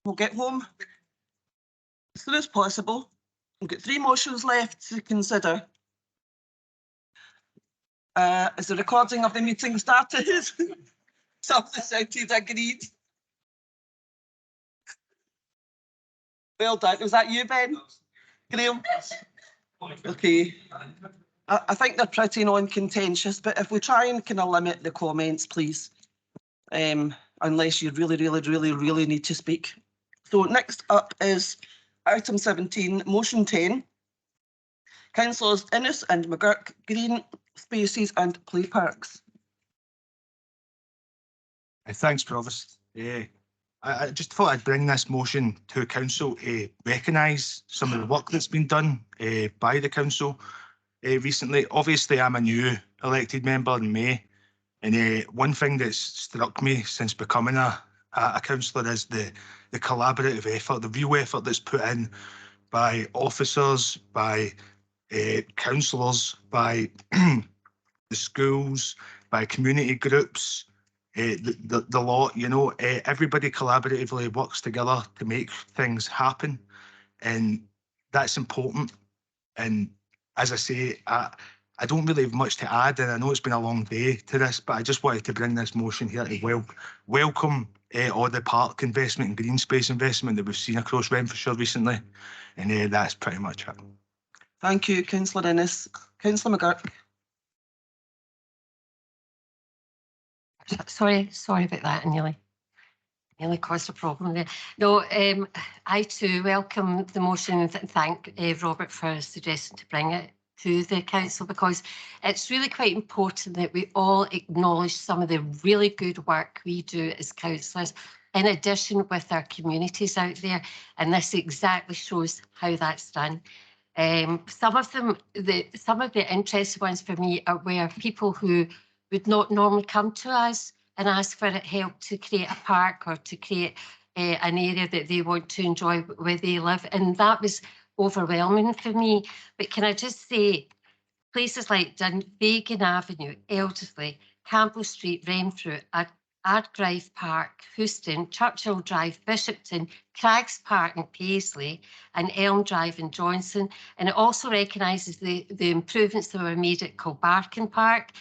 We'll get home as soon as possible. We've got 3 motions left to consider. Is the recording of the meeting started? Something shouted agreed. Well done. Was that you, Ben? Graham? Okay. I think they're pretty non-contentious, but if we try and kind of limit the comments, please, unless you really need to speak. So next up is item 17, motion 10. Councillors Innes and McGurk, green spaces and play parks. Thanks, Provost. I just thought I'd bring this motion to council to recognise some of the work that's been done by the council recently. Obviously, I'm a new elected member in May, and one thing that's struck me since becoming a councillor is the collaborative effort, the real effort that's put in by officers, by councillors, by the schools, by community groups, the lot, you know, everybody collaboratively works together to make things happen, and that's important. And as I say, I don't really have much to add, and I know it's been a long day to this, but I just wanted to bring this motion here to welcome all the park investment and green space investment that we've seen across Renfrewshire recently, and that's pretty much it. Thank you, Councillor Innes. Councillor McGurk. Sorry about that. I nearly caused a problem there. No, I too welcome the motion and thank Robert for suggesting to bring it to the council, because it's really quite important that we all acknowledge some of the really good work we do as councillors, in addition with our communities out there, and this exactly shows how that's done. Some of the interesting ones for me are where people who would not normally come to us and ask for help to create a park or to create an area that they want to enjoy where they live. And that was overwhelming for me. But can I just say, places like Dunvegan Avenue, Elderslie, Campbell Street, Renfrew, Ardgrive Park, Houston, Churchill Drive, Bishopton, Craggs Park and Paisley, and Elm Drive in Johnson. And it also recognises the improvements that were made at Kilbarkin Park,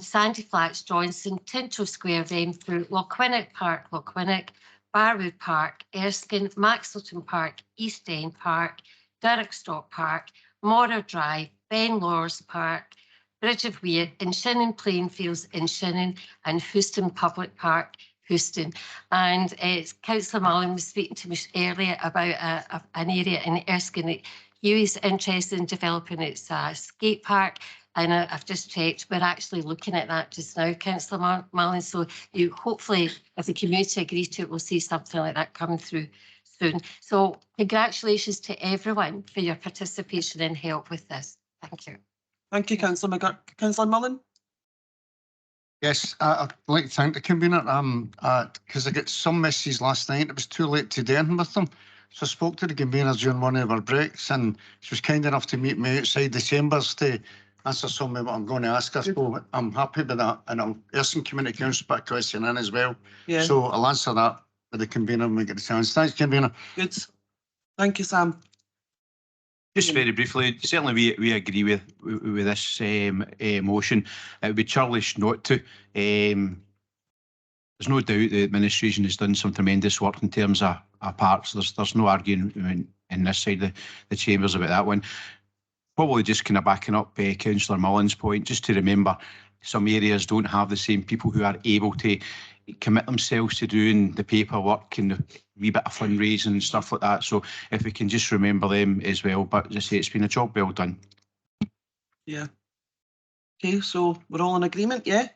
Sandy Flats, Johnson, Tinto Square, Renfrew, Lochwinnock Park, Lochwinnock, Barwood Park, Erskine, Maxilton Park, East End Park, Dirkstock Park, Morer Drive, Ben Lawers Park, Bridge of Weir, Shinnon Plainfields in Shinnon, and Houston Public Park, Houston. And Councillor Mullen was speaking to me earlier about an area in Erskine that he was interested in developing. It's a skate park. And I've just checked, we're actually looking at that just now, Councillor Mullen. So you hopefully, if the community agrees to it, we'll see something like that coming through soon. So congratulations to everyone for your participation and help with this. Thank you. Thank you, Councillor McGurk. Councillor Mullen. Yes, I'd like to thank the convener because I got some messages last night. It was too late to do anything with them. So I spoke to the convener during one of our breaks, and she was kind enough to meet me outside the chambers to answer some of what I'm going to ask her. So I'm happy with that, and I'll ask some Community Council back question in as well. Yeah. So I'll answer that with the convener when we get the chance. Thanks, convener. Good. Thank you, Sam. Just very briefly, certainly we agree with this motion. It would be churlish not to. There's no doubt the administration has done some tremendous work in terms of parks. There's no arguing in this side of the chambers about that one. Probably just kind of backing up Councillor Mullen's point, just to remember some areas don't have the same people who are able to commit themselves to doing the paperwork and the wee bit of fundraising and stuff like that. So if we can just remember them as well. But as I say, it's been a job well done. Yeah. Okay, so we're all in agreement, yeah?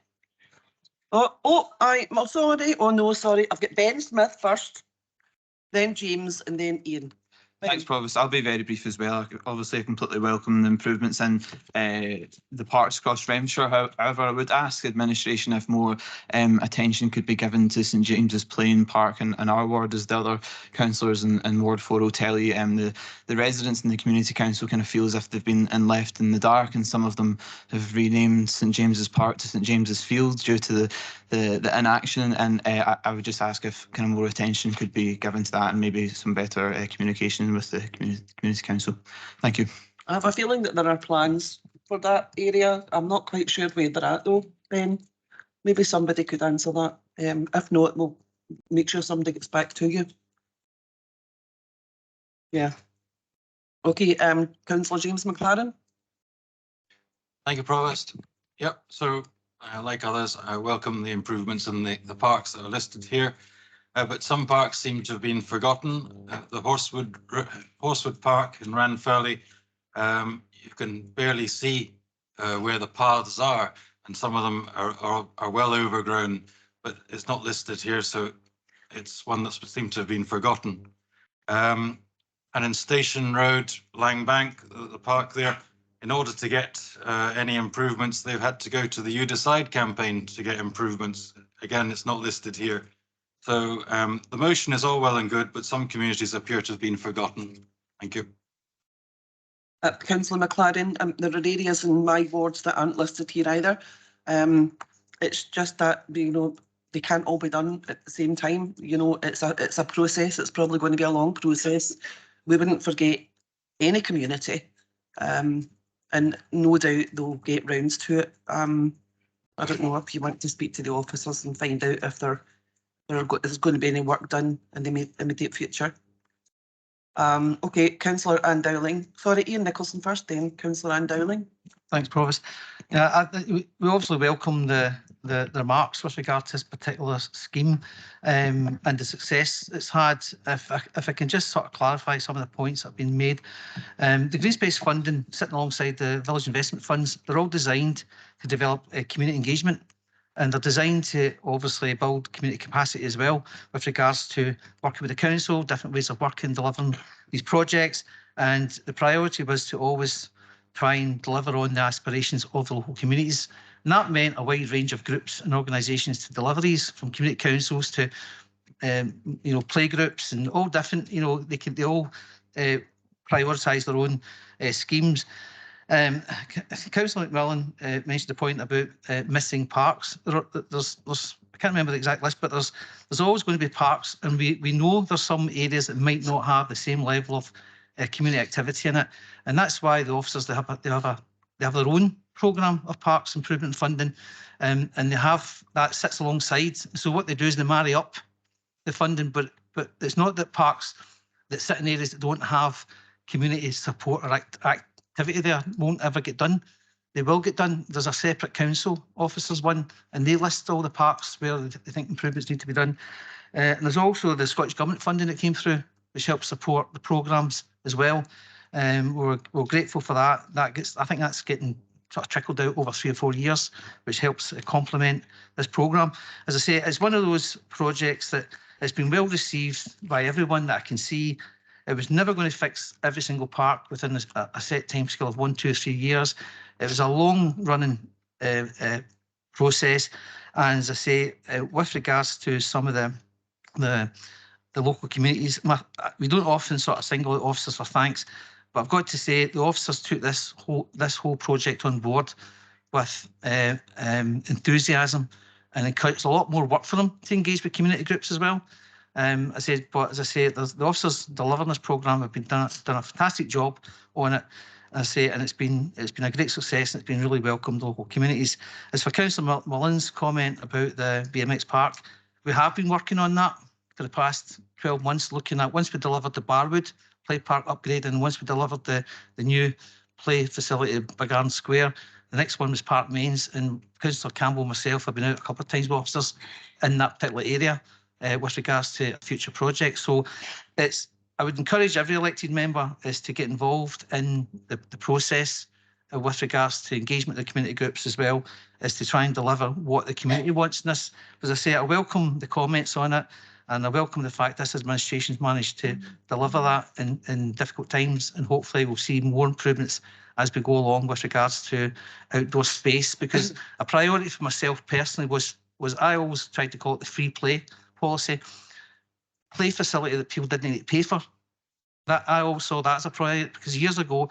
I'm sorry. Oh no, sorry. I've got Ben Smith first, then James, and then Ian. Thanks, Provost. I'll be very brief as well. Obviously, I completely welcome the improvements in the parks across Renfrewshire. However, I would ask administration if more attention could be given to St James's Plain Park and our ward, as the other councillors in Ward 4 will tell you. The residents in the community council kind of feel as if they've been left in the dark, and some of them have renamed St James's Park to St James's Field due to the inaction. And I would just ask if kind of more attention could be given to that, and maybe some better communication with the community council. Thank you. I have a feeling that there are plans for that area. I'm not quite sure where they're at though, Ben. Maybe somebody could answer that. If not, we'll make sure somebody gets back to you. Yeah. Okay, Councillor James McLaren. Thank you, Provost. Yep, so like others, I welcome the improvements in the parks that are listed here. But some parks seem to have been forgotten. The Horsewood Park in Renfrewshire, you can barely see where the paths are, and some of them are well overgrown, but it's not listed here, so it's one that seemed to have been forgotten. And in Station Road, Langbank, the park there, in order to get any improvements, they've had to go to the You Decide campaign to get improvements. Again, it's not listed here. So the motion is all well and good, but some communities appear to have been forgotten. Thank you. Councillor McLaren, there are areas in my wards that aren't listed here either. It's just that, you know, they can't all be done at the same time. You know, it's a process. It's probably going to be a long process. We wouldn't forget any community, and no doubt they'll get rounds to it. I don't know if you want to speak to the officers and find out if there's going to be any work done in the immediate future. Okay, Councillor Ann-Dowling. Sorry, Ian Nicholson first, then Councillor Ann-Dowling. Thanks, Provost. Yeah, we obviously welcome the remarks with regard to this particular scheme and the success it's had. If I can just sort of clarify some of the points that have been made. The green space funding sitting alongside the village investment funds, they're all designed to develop community engagement, and they're designed to obviously build community capacity as well with regards to working with the council, different ways of working, delivering these projects. And the priority was to always try and deliver on the aspirations of the local communities. And that meant a wide range of groups and organisations to deliver these, from community councils to play groups and all different, they all prioritise their own schemes. Councillor McMillan mentioned the point about missing parks. There's I can't remember the exact list, but there's always going to be parks, and we know there's some areas that might not have the same level of community activity in it, and that's why the officers they have their own programme of parks improvement funding, and they have that sits alongside. So what they do is they marry up the funding, but it's not that parks that sit in areas that don't have community support or activity there won't ever get done. They will get done. There's a separate council officers one, and they list all the parks where they think improvements need to be done. And there's also the Scottish Government funding that came through, which helps support the programmes as well. We're grateful for that. I think that's getting sort of trickled out over 3 or 4 years, which helps complement this programme. As I say, it's one of those projects that has been well received by everyone that I can see. It was never going to fix every single park within a set timescale of 1, 2, 3 years. It was a long-running process, and as I say, with regards to some of the local communities, we don't often sort of single out officers for thanks, but I've got to say the officers took this whole project on board with enthusiasm, and it's a lot more work for them to engage with community groups as well. As I say, the officers delivering this programme have done a fantastic job on it. As I say, and it's been a great success, and it's been really welcomed in local communities. As for Councillor McMillan's comment about the BMX park, we have been working on that for the past 12 months, looking at once we delivered the Barwood Play Park upgrade, and once we delivered the new play facility at Bagarn Square, the next one was Park Mains, and Councillor Campbell and myself have been out a couple of times with officers in that particular area with regards to future projects. So I would encourage every elected member is to get involved in the process with regards to engagement with the community groups, as well as to try and deliver what the community wants in this. As I say, I welcome the comments on it, And I welcome the fact this administration's managed to deliver that in difficult times, and hopefully we'll see more improvements as we go along with regards to outdoor space, because a priority for myself personally was I always tried to call it the free play policy. Play facility that people didn't need to pay for. That I always saw that as a priority, because years ago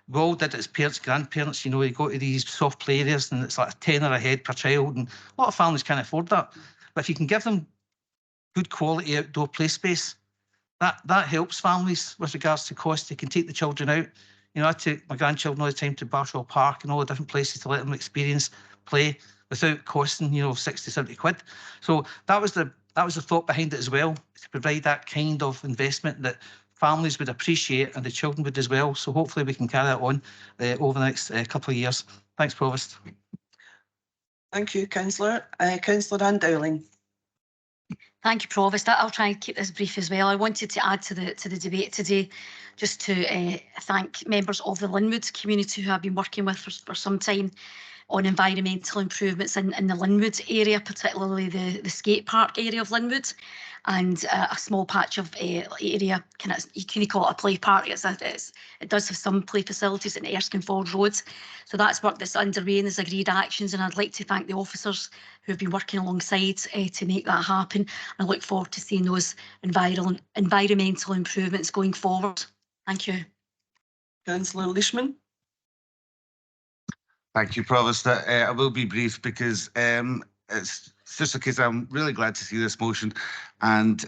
we all did it as parents, grandparents, you know, you go to these soft play areas and it's like a tenner a head per child, and a lot of families can't afford that. But if you can give them good quality outdoor play space, that helps families with regards to cost. They can take the children out. You know, I take my grandchildren all the time to Barshaw Park and all the different places to let them experience play without costing, you know, 60, 70 quid. So that was the thought behind it as well, to provide that kind of investment that families would appreciate and the children would as well. So hopefully we can carry that on over the next couple of years. Thanks, Provost. Thank you, Councillor. Councillor Ann-Dowling. Thank you, Provost. I'll try and keep this brief as well. I wanted to add to the debate today, just to thank members of the Linwood community who I've been working with for some time on environmental improvements in the Linwood area, particularly the skate park area of Linwood, and a small patch of area, you can call it a play park. It does have some play facilities in Erskine Ford Road. So that's work that's underway and there's agreed actions, and I'd like to thank the officers who have been working alongside to make that happen. I look forward to seeing those environmental improvements going forward. Thank you. Councillor Leishman. Thank you, Provost. I will be brief because it's just a case I'm really glad to see this motion, and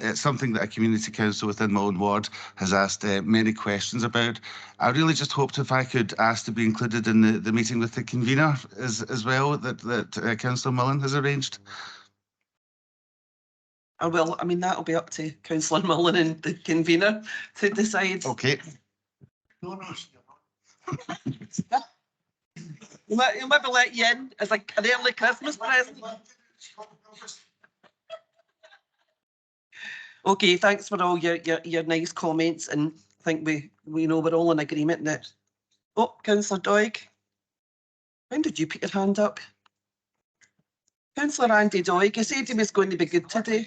it's something that a community council within my own ward has asked many questions about. I really just hoped if I could ask to be included in the meeting with the convener as well that Councillor Mullen has arranged. I will. I mean, that'll be up to Councillor Mullen and the convener to decide. Okay. No. He'll maybe let you in as like an early Christmas present. Okay, thanks for all your nice comments, and I think we know we're all in agreement that. Oh, Councillor Doig. When did you put your hand up? Councillor Andy Doig, he said he was going to be good today.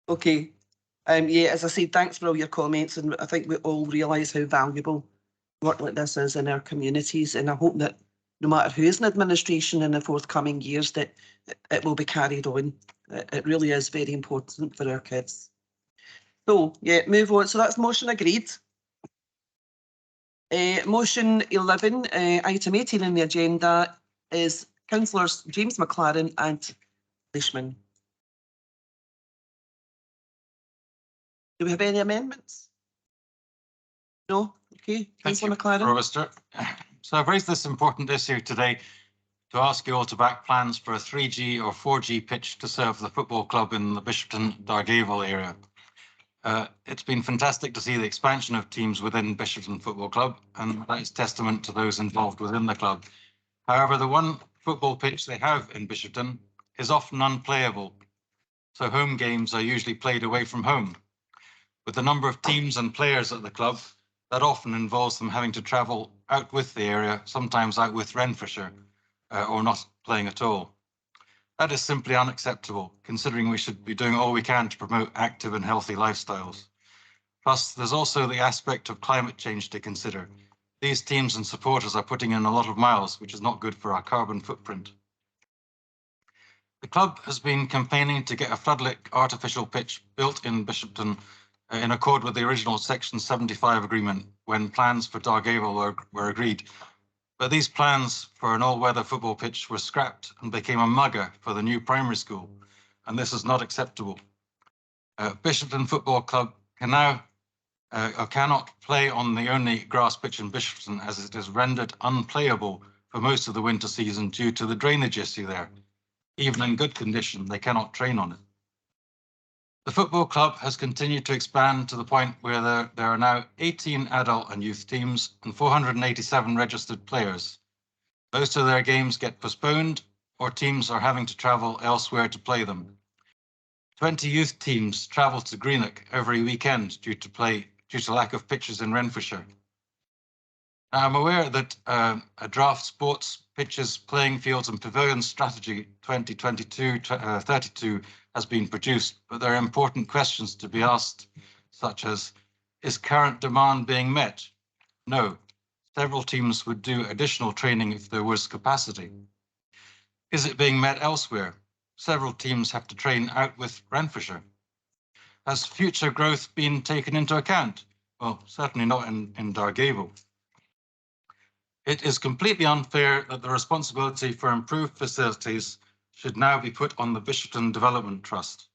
Okay. Yeah, as I said, thanks for all your comments, and I think we all realise how valuable work like this is in our communities, and I hope that no matter who is in administration in the forthcoming years, that it will be carried on. It really is very important for our kids. So, yeah, move on. So that's motion agreed. Motion 11, item 18 in the agenda is Councillors James McLaren and Leishman. Do we have any amendments? No? Okay. Councillor McLaren. Provost. So I've raised this important issue today to ask you all to back plans for a 3G or 4G pitch to serve the football club in the Bishopton-Dargaville area. It's been fantastic to see the expansion of teams within Bishopton Football Club, and that is testament to those involved within the club. However, the one football pitch they have in Bishopton is often unplayable, so home games are usually played away from home. With the number of teams and players at the club, that often involves them having to travel out with the area, sometimes out with Renfrewshire, or not playing at all. That is simply unacceptable, considering we should be doing all we can to promote active and healthy lifestyles. Plus, there's also the aspect of climate change to consider. These teams and supporters are putting in a lot of miles, which is not good for our carbon footprint. The club has been campaigning to get a floodlit artificial pitch built in Bishopton in accord with the original Section 75 agreement when plans for Dargaville were agreed. But these plans for an all-weather football pitch were scrapped and became a mugger for the new primary school, and this is not acceptable. Bishopton Football Club cannot play on the only grass pitch in Bishopton, as it is rendered unplayable for most of the winter season due to the drainage issue there. Even in good condition, they cannot train on it. The football club has continued to expand to the point where there are now 18 adult and youth teams and 487 registered players. Most of their games get postponed, or teams are having to travel elsewhere to play them. 20 youth teams travel to Greenock every weekend due to lack of pitches in Renfrewshire. I'm aware that a draft sports pitches, playing fields and pavilions strategy 2022-32 has been produced, but there are important questions to be asked, such as, is current demand being met? No. Several teams would do additional training if there was capacity. Is it being met elsewhere? Several teams have to train out with Renfrewshire. Has future growth been taken into account? Well, certainly not in Dargable. It is completely unfair that the responsibility for improved facilities should now be put on the Bishopton Development Trust,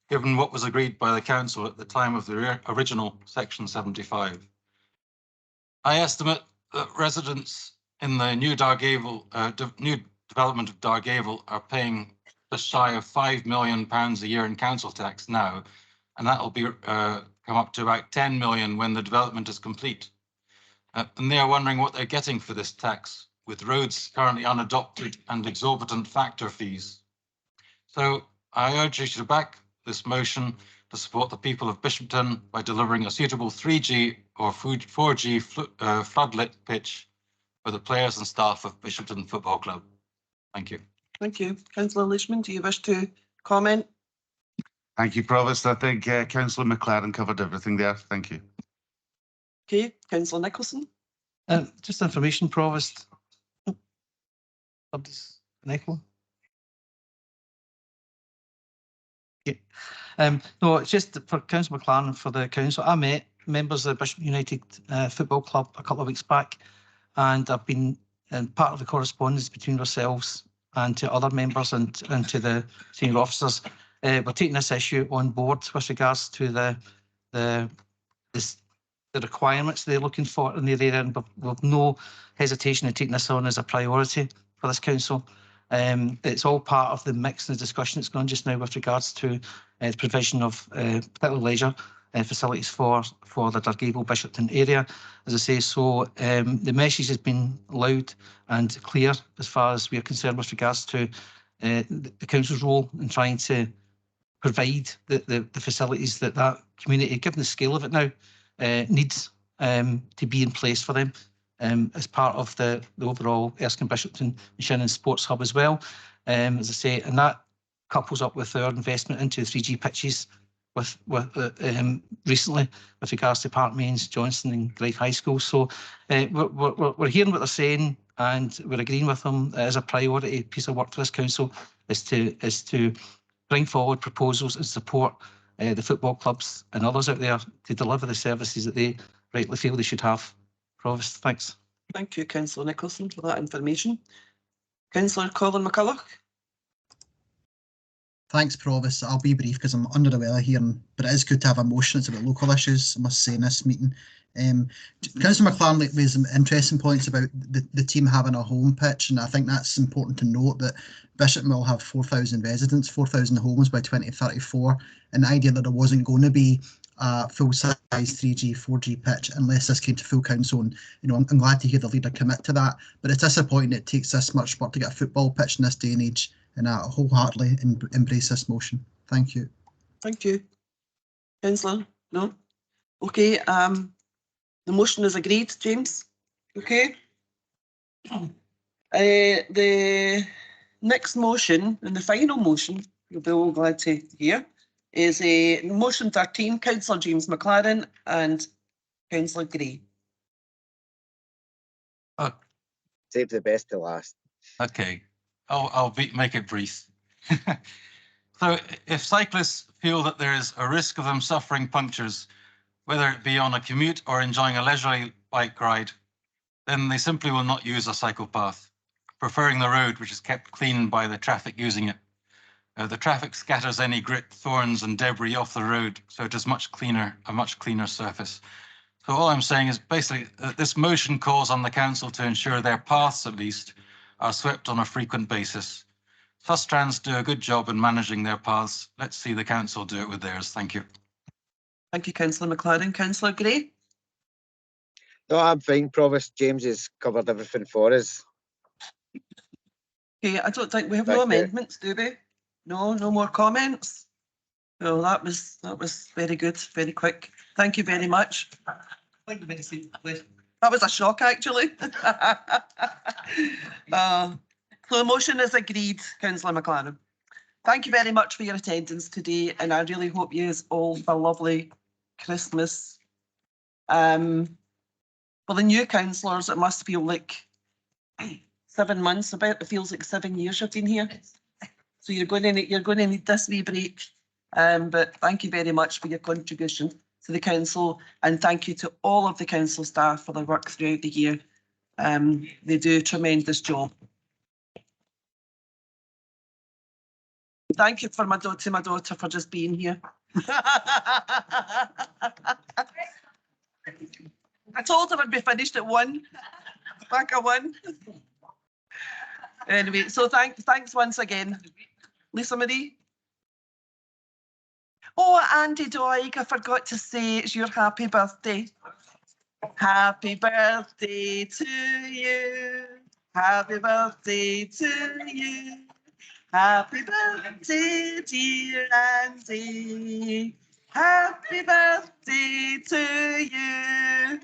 given what was agreed by the council at the time of the original Section 75. I estimate that residents in the new Dargable, new development of Dargable are paying just shy of £5 million a year in council tax now, and that will be come up to about 10 million when the development is complete. And they are wondering what they're getting for this tax, with roads currently unadopted and exorbitant factor fees. So I urge you to back this motion to support the people of Bishopton by delivering a suitable 3G or 4G floodlit pitch for the players and staff of Bishopton Football Club. Thank you. Thank you. Councillor Leishman, do you wish to comment? Thank you, Provost. I think Councillor MacLaren covered everything there. Thank you. Okay, Councillor Nicholson. Just information, Provost. Echo. No, it's just for Councillor MacLaren for the council. I met members of the Bishop United Football Club a couple of weeks back, and I've been part of the correspondence between ourselves and to other members and to the senior officers. We're taking this issue on board with regards to the requirements they're looking for in the area, and we've no hesitation in taking this on as a priority for this council. It's all part of the mix and the discussion that's going on just now with regards to the provision of particularly leisure facilities for the Dargable Bishopton area. As I say, so the message has been loud and clear as far as we are concerned with regards to the council's role in trying to provide the facilities that community, given the scale of it now, needs to be in place for them as part of the overall Erskine Bishopton and Shannon Sports Hub as well. As I say, and that couples up with our investment into 3G pitches with recently with regards to Park Mains, Johnston and Greif High School. So we're hearing what they're saying and we're agreeing with them as a priority piece of work for this council is to bring forward proposals and support the football clubs and others out there to deliver the services that they rightly feel they should have. Provost, thanks. Thank you, Councillor Nicholson, for that information. Councillor Colin McCulloch. Thanks, Provost. I'll be brief because I'm under the weather here, but it is good to have a motion. It's about local issues, I must say, in this meeting. Councillor MacLaren raised some interesting points about the team having a home pitch, and I think that's important to note that Bishopton will have 4,000 residents, 4,000 homes by 2034, and the idea that there wasn't going to be a full-size 3G, 4G pitch unless this came to full council, and I'm glad to hear the leader commit to that, but it's disappointing it takes this much work to get a football pitch in this day and age, and I wholeheartedly embrace this motion. Thank you. Thank you. Councillor? No? Okay, the motion is agreed, James. Okay. The next motion and the final motion, you'll be all glad to hear, is a motion 13, Councillor James MacLaren and Councillor Gray. Oh. Save the best to last. Okay, I'll make it brief. So if cyclists feel that there is a risk of them suffering punctures, whether it be on a commute or enjoying a leisurely bike ride, then they simply will not use a cycle path, preferring the road which is kept clean by the traffic using it. The traffic scatters any grit, thorns and debris off the road, so it is a much cleaner surface. So all I'm saying is basically this motion calls on the council to ensure their paths at least are swept on a frequent basis. Sustrans do a good job in managing their paths. Let's see the council do it with theirs. Thank you. Thank you, Councillor MacLaren. Councillor Gray? No, I'm fine, Provost. James has covered everything for us. Okay, I don't think we have no amendments, do we? No more comments? No, that was very good, very quick. Thank you very much. That was a shock, actually. So the motion is agreed, Councillor McLaren. Thank you very much for your attendance today, and I really hope you all have a lovely Christmas. For the new councillors, it must feel like 7 months. About it feels like 7 years you've been here. So you're going to need this wee break. But thank you very much for your contribution to the council, and thank you to all of the council staff for their work throughout the year. They do a tremendous job. Thank you to my daughter for just being here. I told her I'd be finished at 1. Back at 1. Anyway, so thanks once again. Lisa Marie. Oh, Andy Doig, I forgot to say it's your happy birthday. Happy birthday to you. Happy birthday to you. Happy birthday, dear Andy. Happy birthday to you.